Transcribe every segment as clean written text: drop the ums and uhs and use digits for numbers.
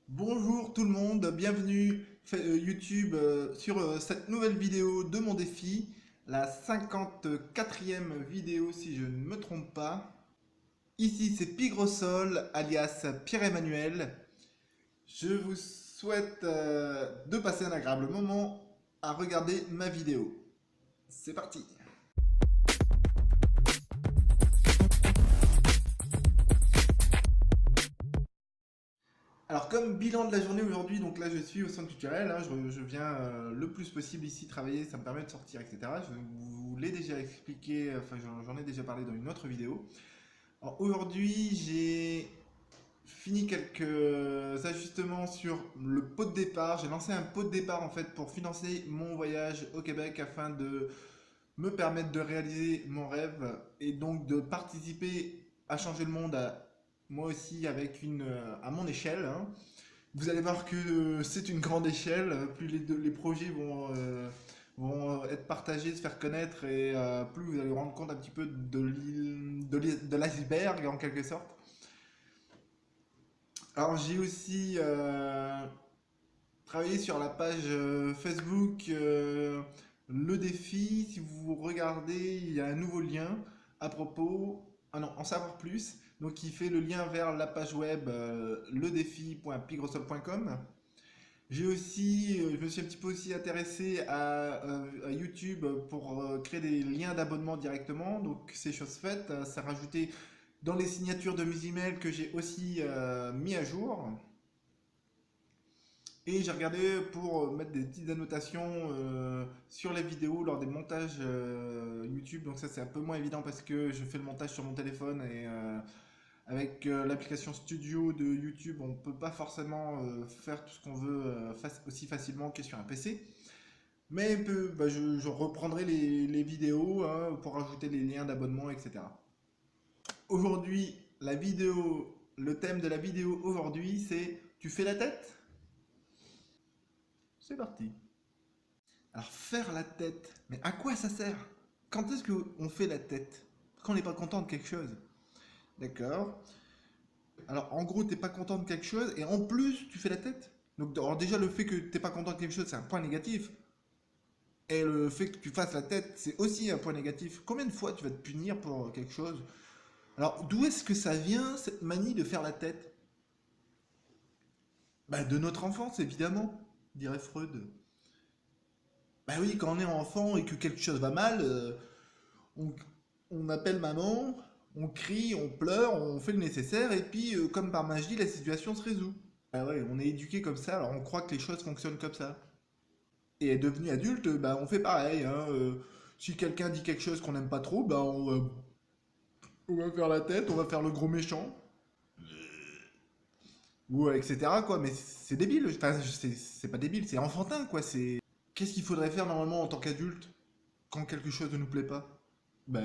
Bonjour tout le monde, bienvenue YouTube sur cette nouvelle vidéo de mon défi, la 54e vidéo si je ne me trompe pas. Ici c'est Pigrosol alias Pierre-Emmanuel. Je vous souhaite de passer un agréable moment à regarder ma vidéo. C'est parti! Alors comme bilan de la journée aujourd'hui, donc là je suis au centre culturel, hein, je viens le plus possible ici travailler, ça me permet de sortir, etc. Je vous l'ai déjà expliqué, enfin j'en ai déjà parlé dans une autre vidéo. Alors aujourd'hui j'ai fini quelques ajustements sur le pot de départ. J'ai lancé un pot de départ en fait pour financer mon voyage au Québec afin de me permettre de réaliser mon rêve et donc de participer à changer le monde moi aussi avec à mon échelle, hein. Vous allez voir que c'est une grande échelle, plus les projets vont être partagés, se faire connaître, et plus vous allez vous rendre compte un petit peu de l'iceberg en quelque sorte. Alors j'ai aussi travaillé sur la page Facebook Le Défi. Si vous regardez, il y a un nouveau lien à propos, ah non, en savoir plus, donc qui fait le lien vers la page web ledéfi.pigrosol.com. J'ai aussi, je me suis un petit peu aussi intéressé à YouTube pour créer des liens d'abonnement directement. Donc c'est chose faite. Ça rajouté dans les signatures de mes emails que j'ai aussi mis à jour. Et j'ai regardé pour mettre des petites annotations sur les vidéos lors des montages YouTube. Donc ça c'est un peu moins évident parce que je fais le montage sur mon téléphone et avec l'application Studio de YouTube, on ne peut pas forcément faire tout ce qu'on veut aussi facilement que sur un PC. Mais bah, je reprendrai les vidéos hein, pour ajouter les liens d'abonnement, etc. Aujourd'hui, le thème de la vidéo aujourd'hui, c'est tu fais la tête? C'est parti. Alors faire la tête, mais à quoi ça sert? Quand est-ce qu'on fait la tête? Quand on n'est pas content de quelque chose. D'accord. Alors, en gros, t'es pas content de quelque chose et en plus, tu fais la tête. Donc, alors déjà, le fait que t'es pas content de quelque chose, c'est un point négatif. Et le fait que tu fasses la tête, c'est aussi un point négatif. Combien de fois tu vas te punir pour quelque chose? Alors, d'où est-ce que ça vient, cette manie de faire la tête? Bah, de notre enfance, évidemment, dirait Freud. Bah oui, quand on est enfant et que quelque chose va mal, on, on appelle maman, on crie, on pleure, on fait le nécessaire, et puis, comme par magie, la situation se résout. Ah ouais, on est éduqué comme ça, alors on croit que les choses fonctionnent comme ça. Et devenu adulte, bah, on fait pareil, hein, si quelqu'un dit quelque chose qu'on n'aime pas trop, bah, on va faire la tête, on va faire le gros méchant, ou etc. quoi. Mais c'est débile, enfin, c'est pas débile, c'est enfantin quoi. Qu'est-ce qu'il faudrait faire normalement en tant qu'adulte quand quelque chose ne nous plaît pas? Bah,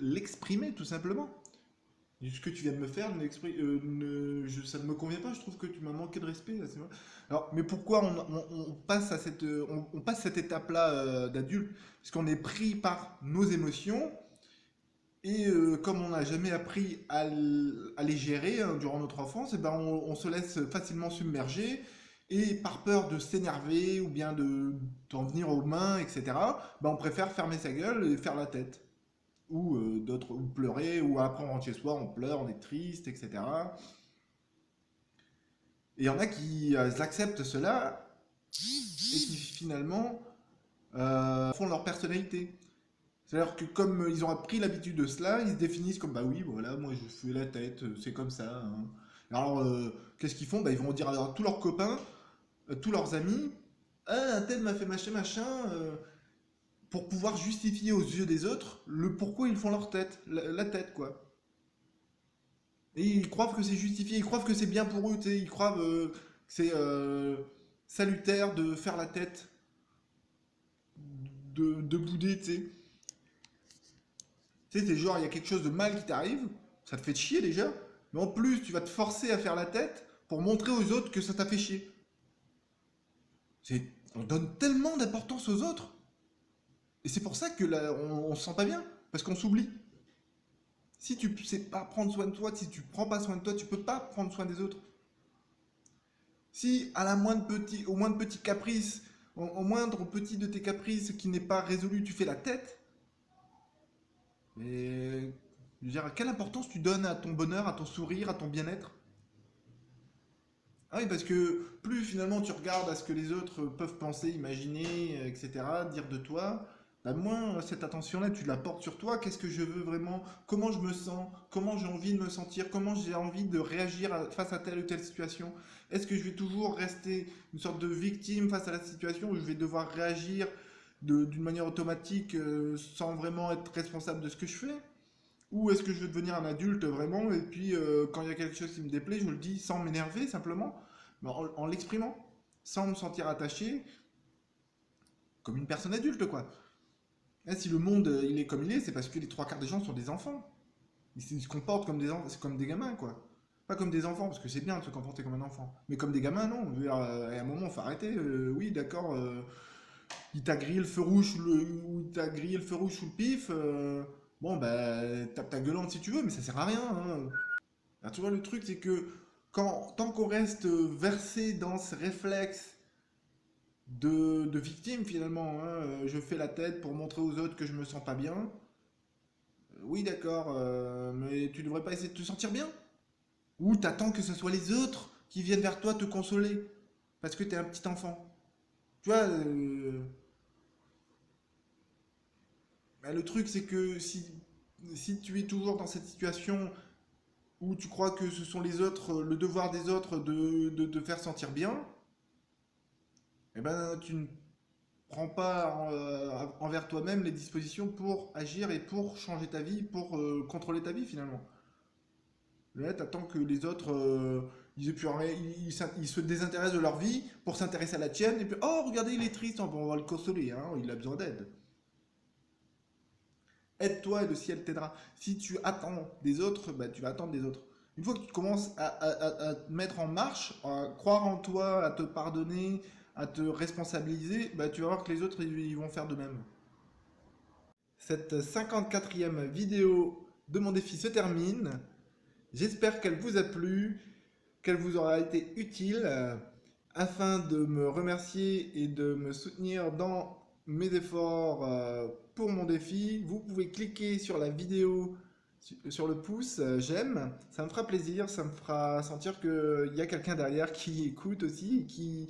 l'exprimer tout simplement. Ce que tu viens de me faire, ça ne me convient pas, je trouve que tu m'as manqué de respect. Là, c'est vrai. Alors, mais pourquoi on passe à on passe cette étape-là d'adulte? Parce qu'on est pris par nos émotions et comme on n'a jamais appris à les gérer hein, durant notre enfance, et ben on se laisse facilement submerger et par peur de s'énerver ou bien d'en venir aux mains, etc., ben on préfère fermer sa gueule et faire la tête ou ou pleurer, ou après on rentre chez soi, on pleure, on est triste, etc. Et il y en a qui acceptent cela et qui finalement font leur personnalité. C'est-à-dire que comme ils ont appris l'habitude de cela, ils se définissent comme bah oui, voilà, moi je fais la tête, c'est comme ça, hein. Alors qu'est-ce qu'ils font? Bah, ils vont dire à tous leurs copains, tous leurs amis, ah, un tel m'a fait machin, machin, pour pouvoir justifier aux yeux des autres le pourquoi ils font leur tête, la tête quoi. Et ils croient que c'est justifié, ils croient que c'est bien pour eux, tu sais, ils croient que c'est salutaire de faire la tête, de bouder, tu sais. Tu sais, c'est genre, il y a quelque chose de mal qui t'arrive, ça te fait chier déjà, mais en plus, tu vas te forcer à faire la tête pour montrer aux autres que ça t'a fait chier. On donne tellement d'importance aux autres, et c'est pour ça que là, on se sent pas bien, parce qu'on s'oublie. Si tu sais pas prendre soin de toi, si tu prends pas soin de toi, tu peux pas prendre soin des autres. Si à la au moindre petit caprice, au moindre petit de tes caprices qui n'est pas résolu, tu fais la tête, mais je veux dire, quelle importance tu donnes à ton bonheur, à ton sourire, à ton bien-être? Ah oui, parce que plus finalement tu regardes à ce que les autres peuvent penser, imaginer, etc., dire de toi, bah moins cette attention-là, tu la portes sur toi. Qu'est-ce que je veux vraiment? Comment je me sens? Comment j'ai envie de me sentir? Comment j'ai envie de réagir face à telle ou telle situation? Est-ce que je vais toujours rester une sorte de victime face à la situation où je vais devoir réagir d'une manière automatique sans vraiment être responsable de ce que je fais? Ou est-ce que je veux devenir un adulte vraiment et puis quand il y a quelque chose qui me déplaît, je le dis sans m'énerver simplement, mais en l'exprimant, sans me sentir attaché, comme une personne adulte quoi. Là, si le monde il est comme il est, c'est parce que les trois quarts des gens sont des enfants. Ils se comportent comme des enfants, c'est comme des gamins quoi. Pas comme des enfants, parce que c'est bien de se comporter comme un enfant. Mais comme des gamins, non. Je veux dire, à un moment, faut arrêter. Oui, d'accord, il t'a grillé le feu rouge ou il t'a grillé le feu rouge sous le pif. Bon, bah, tape ta gueulante si tu veux, mais ça sert à rien, hein. Alors, tu vois, le truc, c'est que tant qu'on reste versé dans ce réflexe de victime, finalement, hein, je fais la tête pour montrer aux autres que je me sens pas bien. Oui, d'accord, mais tu devrais pas essayer de te sentir bien? Ou t'attends que ce soit les autres qui viennent vers toi te consoler parce que t'es un petit enfant? Tu vois, bah, le truc, c'est que si tu es toujours dans cette situation où tu crois que ce sont les autres, le devoir des autres de te faire sentir bien, eh ben, tu ne prends pas envers toi-même les dispositions pour agir et pour changer ta vie, pour contrôler ta vie finalement. Là, t'attends que les autres, ils, aient plus rien- ils se désintéressent de leur vie pour s'intéresser à la tienne, et puis, oh, regardez, il est triste, on va le consoler, hein, il a besoin d'aide. Aide-toi et le ciel t'aidera. Si tu attends des autres, bah, tu vas attendre des autres. Une fois que tu commences à te mettre en marche, à croire en toi, à te pardonner, à te responsabiliser, bah, tu vas voir que les autres, ils vont faire de même. Cette 54e vidéo de mon défi se termine. J'espère qu'elle vous a plu, qu'elle vous aura été utile. Afin de me remercier et de me soutenir dans mes efforts pour mon défi, vous pouvez cliquer sur la vidéo, sur le pouce j'aime. Ça me fera plaisir, ça me fera sentir qu'il y a quelqu'un derrière qui écoute aussi et qui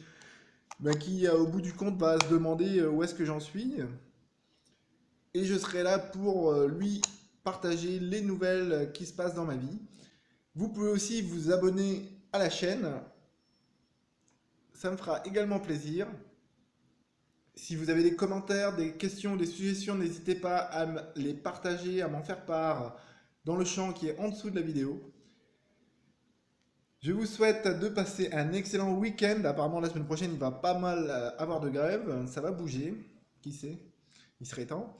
au bout du compte, va se demander où est-ce que j'en suis. Et je serai là pour lui partager les nouvelles qui se passent dans ma vie. Vous pouvez aussi vous abonner à la chaîne. Ça me fera également plaisir. Si vous avez des commentaires, des questions, des suggestions, n'hésitez pas à me les partager, à m'en faire part dans le champ qui est en dessous de la vidéo. Je vous souhaite de passer un excellent week-end. Apparemment, la semaine prochaine, il va pas mal avoir de grève. Ça va bouger. Qui sait? Il serait temps.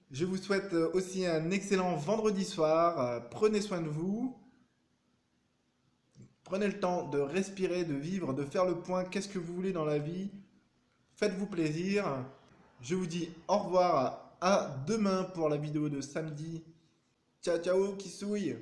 Je vous souhaite aussi un excellent vendredi soir. Prenez soin de vous. Prenez le temps de respirer, de vivre, de faire le point. Qu'est-ce que vous voulez dans la vie? Faites-vous plaisir. Je vous dis au revoir à demain pour la vidéo de samedi. Ciao ciao qui souille.